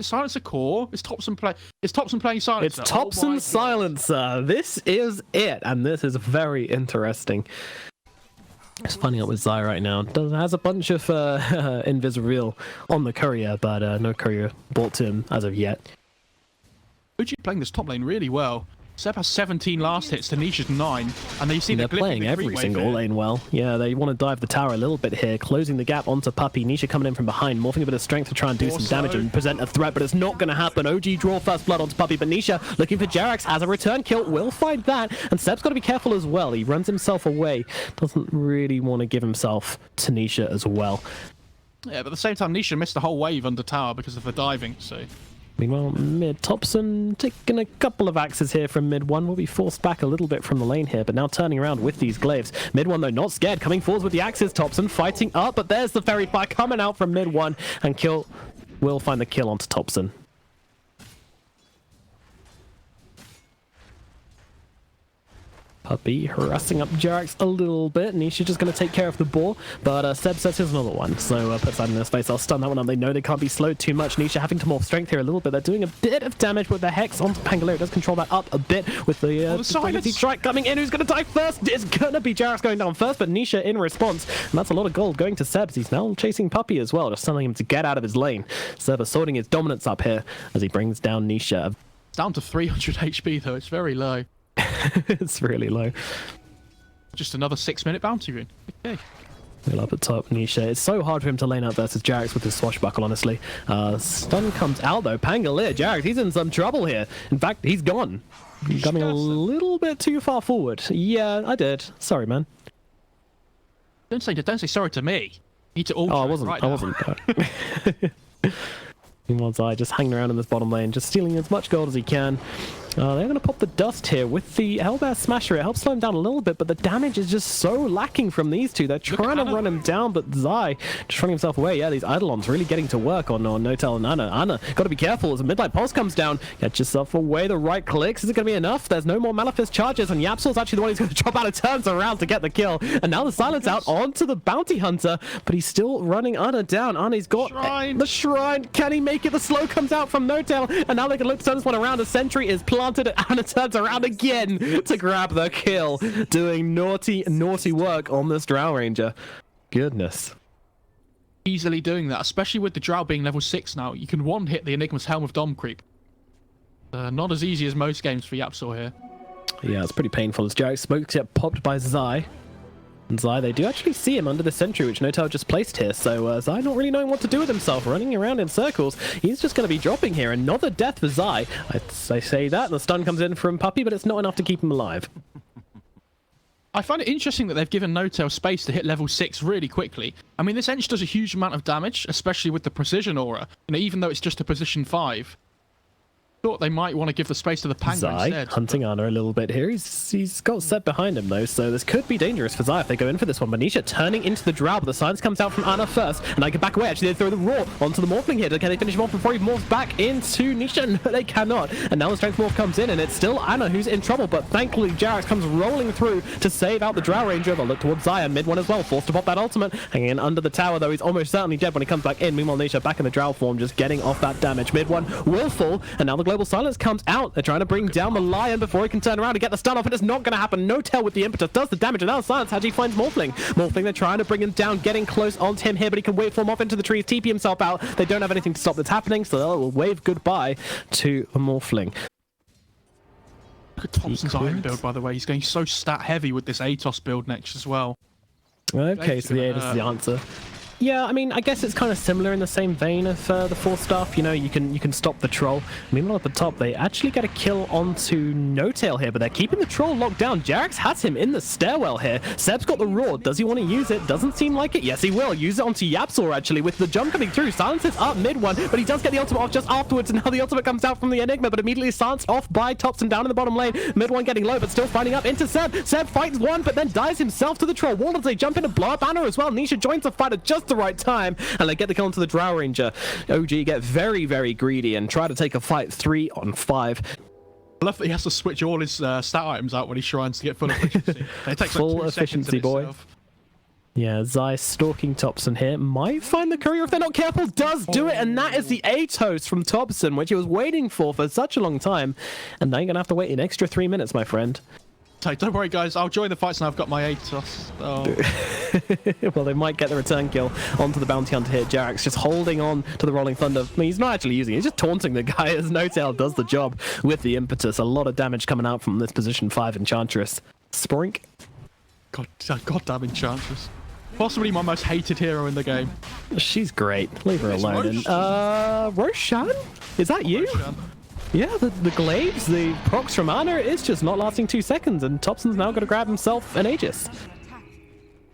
it Silencer Core? Is Topson playing Silencer? It's Topson Silencer. This is it, and this is very interesting. Just finding out with Zai right now. Has a bunch of invis reveal on the courier, but no courier brought to him as of yet. OG playing this top lane really well. Seb has 17 last hits, Tanisha's 9, and you see they're playing every single lane well. Yeah, they want to dive the tower a little bit here, closing the gap onto Puppey. Nisha coming in from behind, morphing a bit of strength to try and do some damage and present a threat, but it's not going to happen. OG draw first blood onto Puppey, but Nisha looking for Jerax as a return kill, will find that, and Seb's got to be careful as well. He runs himself away, doesn't really want to give himself to Nisha as well. Yeah, but at the same time, Nisha missed the whole wave under tower because of the diving, so... Meanwhile, mid, Topson taking a couple of axes here from mid one. Will be forced back a little bit from the lane here, but now turning around with these glaives. Mid one, though, not scared, coming forwards with the axes. Topson fighting up, but there's the fairy fire coming out from mid one, and kill will find the kill onto Topson. Puppey harassing up Jerax a little bit. Nisha just going to take care of the boar, but Seb says here's another one, so puts that in their face. I'll stun that one up. They know they can't be slowed too much. Nisha having to morph strength here a little bit. They're doing a bit of damage with the Hex onto Pangolier. Does control that up a bit with the silence strike coming in. Who's going to die first? It's going to be Jerax going down first, but Nisha in response, and that's a lot of gold going to Seb. He's now chasing Puppey as well, just telling him to get out of his lane. Seb assorting his dominance up here as he brings down Nisha. Down to 300 HP though, it's very low. It's really low. Just another 6-minute bounty rune. Okay. We'll up at top, Nisha. It's so hard for him to lane out versus Jerax with his swashbuckle, honestly. Stun comes out, though. Pangolier, Jerax, he's in some trouble here. In fact, he's gone. Coming a little bit too far forward. Yeah, I did. Sorry, man. Don't say sorry to me. You need to ultra. Oh, I wasn't. Meanwhile, Zai just hanging around in this bottom lane, just stealing as much gold as he can. They're going to pop the dust here with the Hellbear Smasher. It helps slow him down a little bit, but the damage is just so lacking from these two. They're trying to run him down, but Zai just running himself away. Yeah, these Eidolons really getting to work on Notel and Anna. Anna, got to be careful as a Midnight Pulse comes down. Get yourself away. The right clicks. Is it going to be enough? There's no more Malefice charges, and Yapsol's actually the one who's going to drop out of turns around to get the kill. And now the silence out onto the Bounty Hunter, but he's still running Anna down. Anna's got the shrine. Can he make it? The slow comes out from Notel, and now they can look to turn this one around. A sentry is planted, and Anna turns around again to grab the kill, doing naughty work on this Drow Ranger. Goodness. Easily doing that, especially with the Drow being level 6 now. You can one-hit the Enigma's Helm of Dom Creep. Not as easy as most games for Yapsor here. Yeah, it's pretty painful as Jerax smokes get popped by Zai. And Zai, they do actually see him under the sentry, which Notel just placed here. So Zai not really knowing what to do with himself, running around in circles. He's just going to be dropping here. Another death for Zai. I say that, and the stun comes in from Puppey, but it's not enough to keep him alive. I find it interesting that they've given Notel space to hit level 6 really quickly. I mean, this Ench does a huge amount of damage, especially with the precision aura. You know, even though it's just a position 5. Thought they might want to give the space to the Pangolin Zai instead. Hunting Anna a little bit here. He's got Seb behind him though, so this could be dangerous for Zai if they go in for this one. Manisha turning into the Drow, but the silence comes out from Anna first, and I can back away. Actually, they throw the Raw onto the Morphling here. Can they finish him off before he morphs back into Nisha? No, they cannot. And now the Strength Morph comes in, and it's still Anna who's in trouble, but thankfully Jerax comes rolling through to save out the Drow Ranger. They'll look towards Zai, mid one as well, forced to pop that ultimate. Hanging in under the tower, though he's almost certainly dead when he comes back in. Meanwhile, Nisha back in the Drow form, just getting off that damage. Mid one will fall, and now the Global Silence comes out. They're trying to bring down the Lion before he can turn around and get the stun off, and it's not going to happen. Notel with the impetus does the damage, and now Silence actually finds Morphling. Morphling, they're trying to bring him down, getting close onto him here, but he can wave form off into the trees, TP himself out. They don't have anything to stop that's happening, so they'll wave goodbye to the Morphling. Look at Thompson's iron build, by the way. He's going so stat heavy with this Atos build next as well. Okay, so the Atos is the answer. Yeah, I mean, I guess it's kind of similar in the same vein of the Force Staff. You know, you can stop the Troll. Meanwhile, at the top, they actually get a kill onto No-Tail here, but they're keeping the Troll locked down. Jerax has him in the stairwell here. Seb's got the Roar. Does he want to use it? Doesn't seem like it. Yes, he will. Use it onto Yapsor, actually, with the jump coming through. Silence is up mid one, but he does get the ultimate off just afterwards, and now the ultimate comes out from the Enigma, but immediately silenced off by Topson down in the bottom lane. Mid one getting low, but still finding up into Seb. Seb fights one, but then dies himself to the Troll. Wardens, they jump in and blow up Anna as well. Nisha joins the fight at just the right time, and they get the kill onto the Drow Ranger. OG get very, very greedy and try to take a fight 3 on 5. I love that he has to switch all his stat items out when he shrines to get full efficiency. It takes full like 2 efficiency, boy. Itself. Yeah, Zai stalking Topson here. Might find the courier if they're not careful. Does do it, and that is the A-toast from Topson, which he was waiting for such a long time. And now you're going to have to wait an extra 3 minutes, my friend. So don't worry, guys. I'll join the fights now. I've got my ATOS. Oh. Well, they might get the return kill onto the bounty hunter here. Jerax just holding on to the rolling thunder. I mean, he's not actually using it. He's just taunting the guy as No-Tail does the job with the impetus. A lot of damage coming out from this position 5 Enchantress. Sprink. Goddamn Enchantress. Possibly my most hated hero in the game. She's great. Leave her It's alone. Roche. And, Roshan? Is that you? Roshan. Yeah, the glaives, the procs from Ana is just not lasting 2 seconds, and Topson's now got to grab himself an Aegis.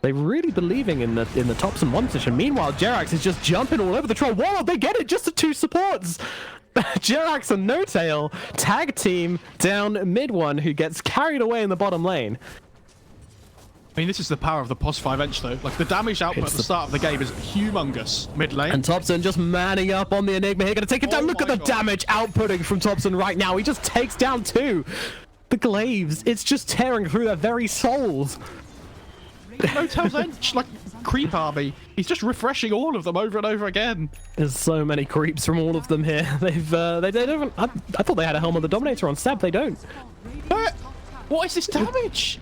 They're really believing in the Topson 1 position. Meanwhile, Jerax is just jumping all over the troll. Whoa, they get it, just the 2 supports. Jerax and No-Tail tag team down mid one, who gets carried away in the bottom lane. I mean, this is the power of the POS 5 Ench, though. Like, the damage output at the start of the game is humongous mid lane. And Topson just manning up on the Enigma here. Going to take it down. Look at the damage outputting from Topson right now. He just takes down 2. The glaives, it's just tearing through their very souls. No-Tail's Ench, like, creep army. He's just refreshing all of them over and over again. There's so many creeps from all of them here. They don't. I thought they had a Helm of the Dominator on Seb. They don't. What is this damage?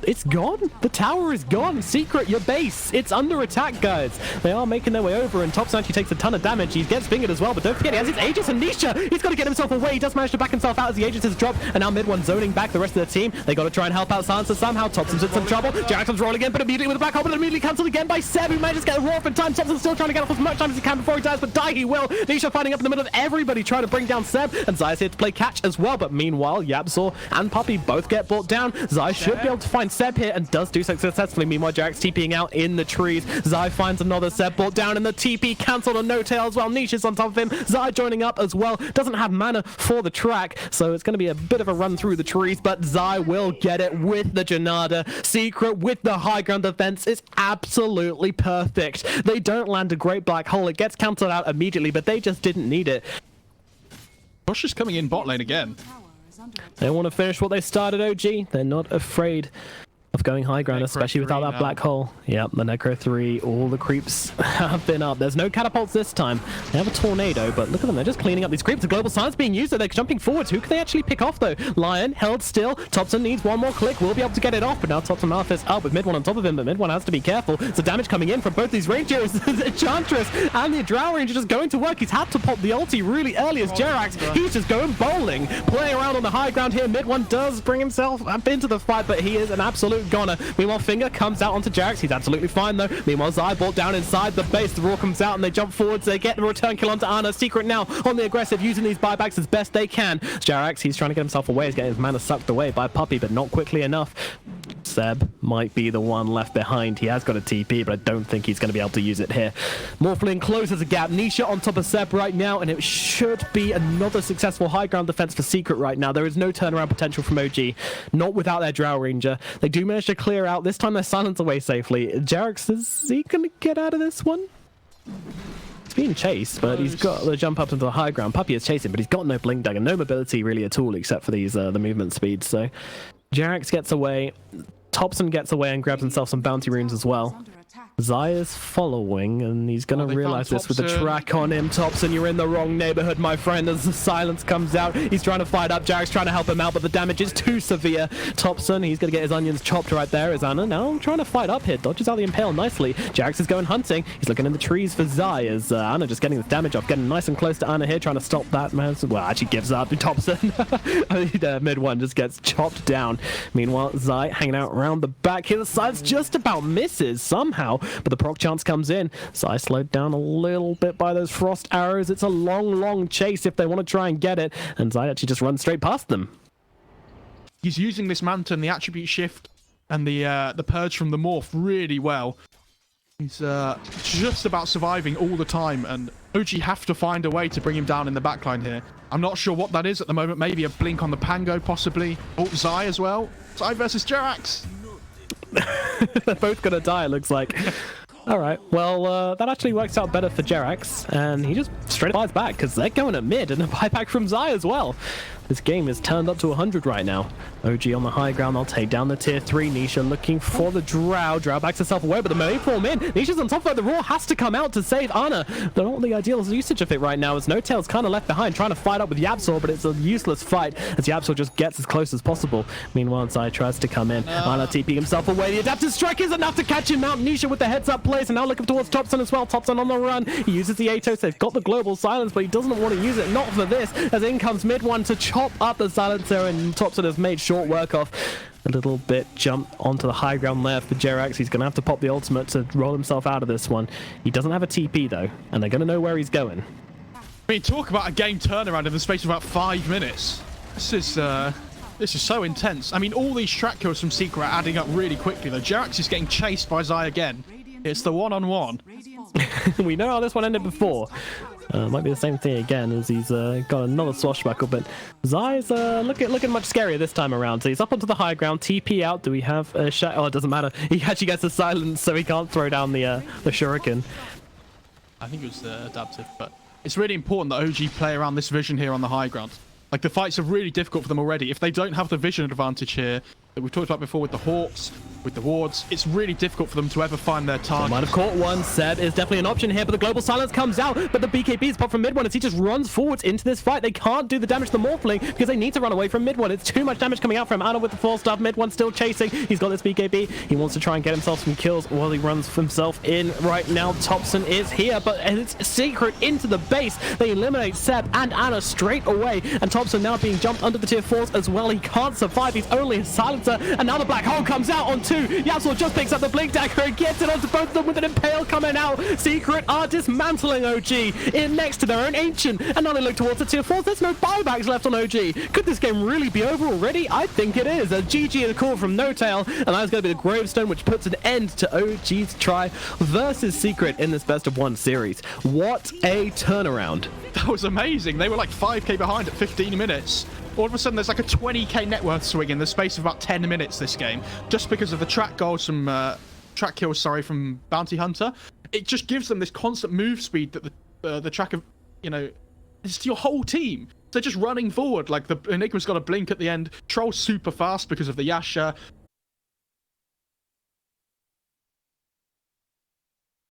It's gone. The tower is gone. Secret, your base. It's under attack, guys. They are making their way over, and Topson actually takes a ton of damage. He gets fingered as well, but don't forget, he has his Aegis and Nisha. He's got to get himself away. He does manage to back himself out as the Aegis has dropped, and now mid one zoning back the rest of the team. They got to try and help out Silencer somehow. Topson's in some trouble. Jackson's rolling in, but immediately with a black hole, but immediately cancelled again by Seb, who manages to get a roar for time. Topson's still trying to get off as much time as he can before he dies, but die he will. Nisha fighting up in the middle of everybody trying to bring down Seb, and Zai's here to play catch as well, but meanwhile, Yapzor and Puppey both get brought down. Zai should be able to find Seb here, and does do so successfully. Meanwhile, Jerax TPing out in the trees. Zai finds another Seb brought down, and the TP cancelled on No-Tail as well. Nisha's on top of him. Zai joining up as well. Doesn't have mana for the track, so it's going to be a bit of a run through the trees, but Zai will get it with the Janada. Secret with the high ground defense is absolutely perfect. They don't land a great black hole. It gets cancelled out immediately, but they just didn't need it. Bush is coming in bot lane again. They want to finish what they started, OG. They're not afraid of going high ground, especially without that black hole. Yep, the Necro 3, all the creeps have been up. There's no catapults this time. They have a tornado, but look at them. They're just cleaning up these creeps. The global silence being used, so they're jumping forwards. Who can they actually pick off, though? Lion held still. Topson needs one more click. We'll be able to get it off, but now Topson Malphis up with mid one on top of him, but mid one has to be careful. So damage coming in from both these rangers. Enchantress and the Drow Ranger just going to work. He's had to pop the ulti really early as Jerax. He's just going bowling, playing around on the high ground here. Mid one does bring himself up into the fight, but he is an absolute goner. Meanwhile, Finger comes out onto Jerax. He's absolutely fine, though. Meanwhile, Zai brought down inside the base. The roar comes out, and they jump forwards. They get the return kill onto Ana. Secret now on the aggressive, using these buybacks as best they can. Jerax, he's trying to get himself away. He's getting his mana sucked away by Puppey, but not quickly enough. Seb might be the one left behind. He has got a TP, but I don't think he's going to be able to use it here. Morphling closes a gap. Nisha on top of Seb right now, and it should be another successful high ground defense for Secret right now. There is no turnaround potential from OG, not without their Drow Ranger. They do manage to clear out. This time they're silenced away safely. Jerax, is he going to get out of this one? He's being chased, but he's got the jump up into the high ground. Puppey is chasing, but he's got no blink dagger, no mobility really at all, except for these the movement speed. So Jerax gets away. Topson gets away and grabs himself some bounty runes as well. Zai is following, and he's going to realize this with the track on him. Topson, you're in the wrong neighborhood, my friend, as the silence comes out. He's trying to fight up. Jarek's trying to help him out, but the damage is too severe. Topson, he's going to get his onions chopped right there. Is Ana now trying to fight up here. Dodges out the impale nicely. Jarex is going hunting. He's looking in the trees for Zai, as Ana just getting this damage off, getting nice and close to Ana here, trying to stop that man. Well, actually gives up. Topson, mid one, just gets chopped down. Meanwhile, Zai hanging out around the back here. The silence just about misses somehow, but the proc chance comes in. Zai slowed down a little bit by those frost arrows. It's a long chase if they want to try and get it, and Zai actually just runs straight past them. He's using this Manta and the attribute shift and the purge from the morph really well. He's just about surviving all the time, and OG have to find a way to bring him down in the backline here. I'm not sure what that is at the moment. Maybe a blink on the Pango, possibly. Oh, Zai as well. Zai versus Jerax. They're both gonna die, it looks like. All right, well, that actually works out better for Jerax, and he just straight buys back because they're going at mid, and a buyback from Zai as well. This game is turned up to 100 right now. OG on the high ground. They'll take down the tier 3. Nisha looking for the Drow. Drow backs herself away, but the melee form in. Nisha's on top of it. The Roar has to come out to save Ana. They're not the ideal usage of it right now, as No-Tail's kind of left behind, trying to fight up with Yapzor, but it's a useless fight as Yapzor just gets as close as possible. Meanwhile, Zai tries to come in. Ana TPing himself away. The adaptive strike is enough to catch him out. Nisha with the heads-up plays, and now looking towards Topson as well. Topson on the run. He uses the Atos. They've got the global silence, but he doesn't want to use it. Not for this, as in comes mid one to chop up the silencer, and Topson has made short work of. A little bit jump onto the high ground there for Jerax. He's going to have to pop the ultimate to roll himself out of this one. He doesn't have a TP though, and they're going to know where he's going. I mean, talk about a game turnaround in the space of about 5 minutes. This is so intense. I mean, all these track kills from Secret are adding up really quickly though. Jerax is getting chased by Zai again. It's the one-on-one. We know how this one ended before. Might be the same thing again, as he's got another swashbuckle, but Zai's looking much scarier this time around. So he's up onto the high ground, TP out. Do we have a shot? Oh, it doesn't matter. He actually gets the silence, so he can't throw down the shuriken. I think it was adaptive, but it's really important that OG play around this vision here on the high ground. Like, the fights are really difficult for them already. If they don't have the vision advantage here that we've talked about before with the Hawks, with the wards, it's really difficult for them to ever find their target. Might have caught one. Seb is definitely an option here, but the global silence comes out. But the BKBs pop from mid one as he just runs forwards into this fight. They can't do the damage to the Morphling because they need to run away from mid one. It's too much damage coming out from Ana with the 4-star. Mid one still chasing. He's got this BKB. He wants to try and get himself some kills while he runs himself in right now. Topson is here, but it's Secret into the base. They eliminate Seb and Ana straight away, and Topson now being jumped under the tier 4s as well. He can't survive. He's only a silencer, and now the black hole comes out on 2. Yapzor just picks up the blink dagger and gets it onto both of them with an impale coming out. Secret are dismantling OG in next to their own ancient, and now they look towards the tier 4s. There's no buybacks left on OG. Could this game really be over already? I think it is. A GG and a call from No-Tail, and that's going to be the gravestone which puts an end to OG's try versus Secret in this best of 1 series. What a turnaround. That was amazing. They were like 5k behind at 15 minutes. All of a sudden, there's like a 20k net worth swing in the space of about 10 minutes this game, just because of the track goals from track kills, sorry, from Bounty Hunter. It just gives them this constant move speed that the track of, you know, it's your whole team. They're just running forward. Like, the Enigma's got a blink at the end. Troll's super fast because of the Yasha.